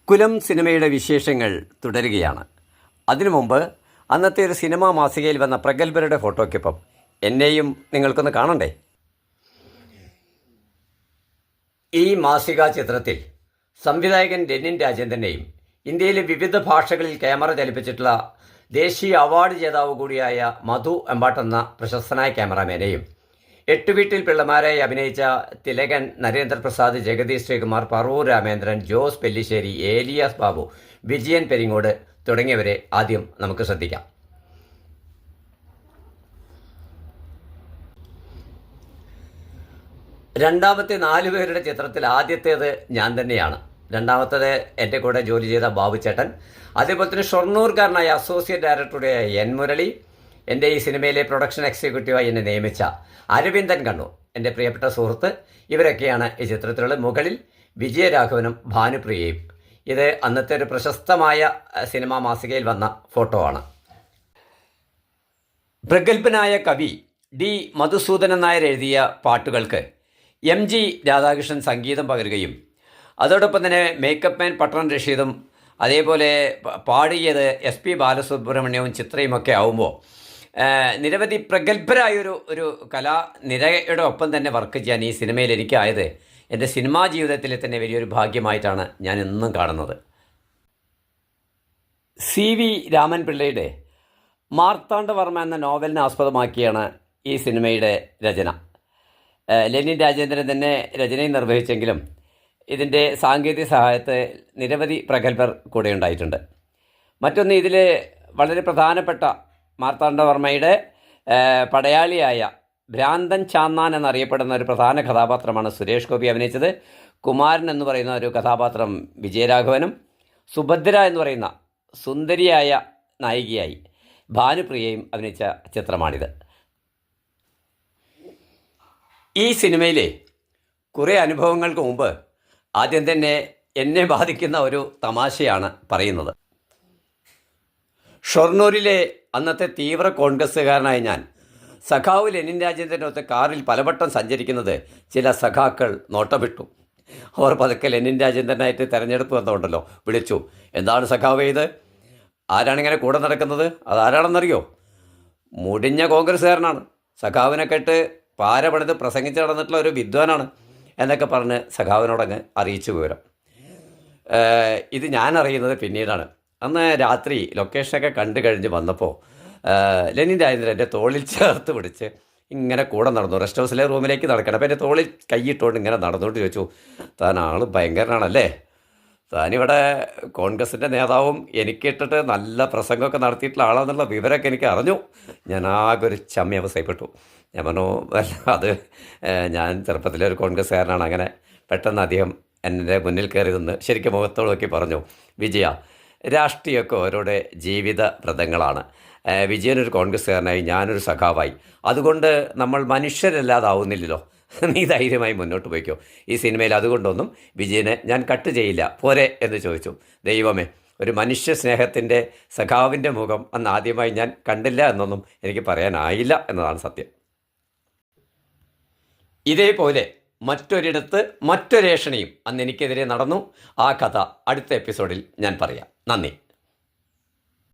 കുലം സിനിമയുടെ വിശേഷങ്ങൾ തുടരുകയാണ്. അതിനു മുമ്പ് അന്നത്തെ ഒരു സിനിമാ മാസികയിൽ വന്ന പ്രഗത്ഭരുടെ ഫോട്ടോയ്ക്കൊപ്പം എന്നെയും നിങ്ങൾക്കൊന്ന് കാണണ്ടേ? ഈ മാസികാ ചിത്രത്തിൽ സംവിധായകൻ ലെനിൻ രാജേന്ദ്രനെയും ഇന്ത്യയിലെ വിവിധ ഭാഷകളിൽ ക്യാമറ ചലിപ്പിച്ചിട്ടുള്ള ദേശീയ അവാർഡ് ജേതാവ് കൂടിയായ മധു എമ്പാട്ട് എന്ന പ്രശസ്തനായ ക്യാമറാമാനെയും എട്ടുവീട്ടിൽ പിള്ളമാരായി അഭിനയിച്ച തിലകൻ, നരേന്ദ്രപ്രസാദ്, ജഗദീഷ് ശ്രീകുമാർ, പറവൂർ രാമേന്ദ്രൻ, ജോസ് പെല്ലിശ്ശേരി, ഏലിയാസ് ബാബു, വിജയൻ പെരിങ്ങോട് തുടങ്ങിയവരെ ആദ്യം നമുക്ക് ശ്രദ്ധിക്കാം. രണ്ടാമത്തെ 4 പേരുടെ ചിത്രത്തിൽ ആദ്യത്തേത് ഞാൻ തന്നെയാണ്. രണ്ടാമത്തേത് എൻ്റെ കൂടെ ജോലി ചെയ്ത ബാബുചേട്ടൻ, അതേപോലെ തന്നെ ഷൊർണൂർക്കാരനായ അസോസിയേറ്റ് ഡയറക്ടറുടെ എൻ മുരളി, എൻ്റെ ഈ സിനിമയിലെ പ്രൊഡക്ഷൻ എക്സിക്യൂട്ടീവായി എന്നെ നിയമിച്ച അരവിന്ദൻ കണ്ണൂർ, എൻ്റെ പ്രിയപ്പെട്ട സുഹൃത്ത്. ഇവരൊക്കെയാണ് ഈ ചിത്രത്തിലുള്ള. മുകളിൽ വിജയരാഘവനും ഭാനുപ്രിയയും. ഇത് അന്നത്തെ ഒരു പ്രശസ്തമായ സിനിമാ മാസികയിൽ വന്ന ഫോട്ടോ ആണ്. പ്രഗത്ഭനായ കവി ഡി മധുസൂദനൻ നായർ എഴുതിയ പാട്ടുകൾക്ക് MG രാധാകൃഷ്ണൻ സംഗീതം പകരുകയും അതോടൊപ്പം തന്നെ മേക്കപ്പ് മാൻ പട്ടൺ റഷീദും അതേപോലെ പാടിയത് SP ബാലസുബ്രഹ്മണ്യവും ചിത്രയുമൊക്കെ ആവുമ്പോൾ നിരവധി പ്രഗത്ഭരായൊരു കലാനിരയുടെ ഒപ്പം തന്നെ വർക്ക് ചെയ്യാൻ ഈ സിനിമയിൽ എനിക്കായത് എൻ്റെ സിനിമാ ജീവിതത്തിലെ തന്നെ വലിയൊരു ഭാഗ്യമായിട്ടാണ് ഞാൻ എന്നും കാണുന്നത്. CV രാമൻ പിള്ളയുടെ മാർത്താണ്ഡവർമ്മ എന്ന നോവലിനെ ആസ്പദമാക്കിയാണ് ഈ സിനിമയുടെ രചന. ലെനിൻ രാജേന്ദ്രൻ തന്നെ രചനയും നിർവഹിച്ചെങ്കിലും ഇതിൻ്റെ സാങ്കേതിക സഹായത്തിൽ നിരവധി പ്രഗത്ഭർ കൂടെ ഉണ്ടായിട്ടുണ്ട്. മറ്റൊന്ന്, ഇതിൽ വളരെ പ്രധാനപ്പെട്ട മാർത്താണ്ഡവർമ്മയുടെ പടയാളിയായ ഭ്രാന്തൻ ചാന്നാൻ എന്നറിയപ്പെടുന്ന ഒരു പ്രധാന കഥാപാത്രമാണ് സുരേഷ് ഗോപി അഭിനയിച്ചത്. കുമാരൻ എന്ന് പറയുന്ന ഒരു കഥാപാത്രം വിജയരാഘവനും, സുഭദ്ര എന്ന് പറയുന്ന സുന്ദരിയായ നായികയായി ഭാനുപ്രിയയും അഭിനയിച്ച ചിത്രമാണിത്. ഈ സിനിമയിലെ കുറേ അനുഭവങ്ങൾക്ക് മുമ്പ് ആദ്യം തന്നെ എന്നെ ബാധിക്കുന്ന ഒരു തമാശയാണ് പറയുന്നത്. ഷൊർണൂരിലെ അന്നത്തെ തീവ്ര കോൺഗ്രസ്സുകാരനായ ഞാൻ സഖാവ് ലെനിൻ രാജേന്ദ്രനൊത്ത് കാറിൽ പലവട്ടം സഞ്ചരിക്കുന്നത് ചില സഖാക്കൾ നോട്ടമിട്ടു. അവർ പതുക്കെ ലെനിൻ രാജേന്ദ്രനായിട്ട് തെരഞ്ഞെടുപ്പ് വന്നതുകൊണ്ടല്ലോ വിളിച്ചു, എന്താണ് സഖാവ് ഇത്? ആരാണിങ്ങനെ കൂടെ നടക്കുന്നത്? അതാരാണെന്നറിയോ? മുടിഞ്ഞ കോൺഗ്രസ്സുകാരനാണ്, സഖാവിനെ കേട്ട് പാര പണിത് പ്രസംഗിച്ച് നടന്നിട്ടുള്ള ഒരു വിദ്വാനാണ് എന്നൊക്കെ പറഞ്ഞ് സഖാവിനോടങ്ങ് അറിയിച്ചു വിവരം. ഇത് ഞാൻ അറിയുന്നത് പിന്നീടാണ്. അന്ന് രാത്രി ലൊക്കേഷനൊക്കെ കണ്ടു കഴിഞ്ഞ് വന്നപ്പോൾ ലെനിൻ രാജേന്ദ്രൻ എൻ്റെ തോളിൽ ചേർത്ത് പിടിച്ച് ഇങ്ങനെ കൂടെ നടന്നു. റെസ്റ്റ് ഹൗസിലെ റൂമിലേക്ക് നടക്കണം. അപ്പോൾ എൻ്റെ തോളിൽ കൈയിട്ടുകൊണ്ട് ഇങ്ങനെ നടന്നുകൊണ്ട് ചോദിച്ചു, താൻ ആൾ ഭയങ്കരനാണല്ലേ, താനിവിടെ കോൺഗ്രസിൻ്റെ നേതാവും എനിക്കിട്ടിട്ട് നല്ല പ്രസംഗമൊക്കെ നടത്തിയിട്ടുള്ള ആളാണെന്നുള്ള വിവരമൊക്കെ എനിക്ക് അറിഞ്ഞു. ഞാൻ ആകെ ഒരു ചമ്മി അവസ്ഥയിൽപ്പെട്ടു. ഞാൻ പറഞ്ഞു, അത് ഞാൻ ചെറുപ്പത്തിലെ ഒരു കോൺഗ്രസ്സുകാരനാണ്. അങ്ങനെ പെട്ടെന്ന് അദ്ദേഹം എൻ്റെ മുന്നിൽ കയറി നിന്ന് ശരിക്കും മുഖത്തോട് നോക്കി പറഞ്ഞു, വിജയ, രാഷ്ട്രീയമൊക്കെ ഓരോടെ ജീവിത വ്രതങ്ങളാണ്. വിജയനൊരു കോൺഗ്രസ്സുകാരനായി, ഞാനൊരു സഖാവായി, അതുകൊണ്ട് നമ്മൾ മനുഷ്യരല്ലാതാവുന്നില്ലല്ലോ. നീ ധൈര്യമായി മുന്നോട്ട് പോയിക്കോ. ഈ സിനിമയിൽ അതുകൊണ്ടൊന്നും വിജയനെ ഞാൻ കട്ട് ചെയ്യില്ല, പോരെ എന്ന് ചോദിച്ചു. ദൈവമേ, ഒരു മനുഷ്യ സ്നേഹത്തിൻ്റെ സഖാവിൻ്റെ മുഖം അന്ന് ആദ്യമായി ഞാൻ കണ്ടില്ല എന്നൊന്നും എനിക്ക് പറയാനായില്ല എന്നതാണ് സത്യം. ഇതേപോലെ മറ്റൊരിടത്ത് മറ്റൊരേഷണിയും അന്ന് എനിക്കെതിരെ നടന്നു. ആ കഥ അടുത്ത എപ്പിസോഡിൽ ഞാൻ പറയാം. നന്ദി.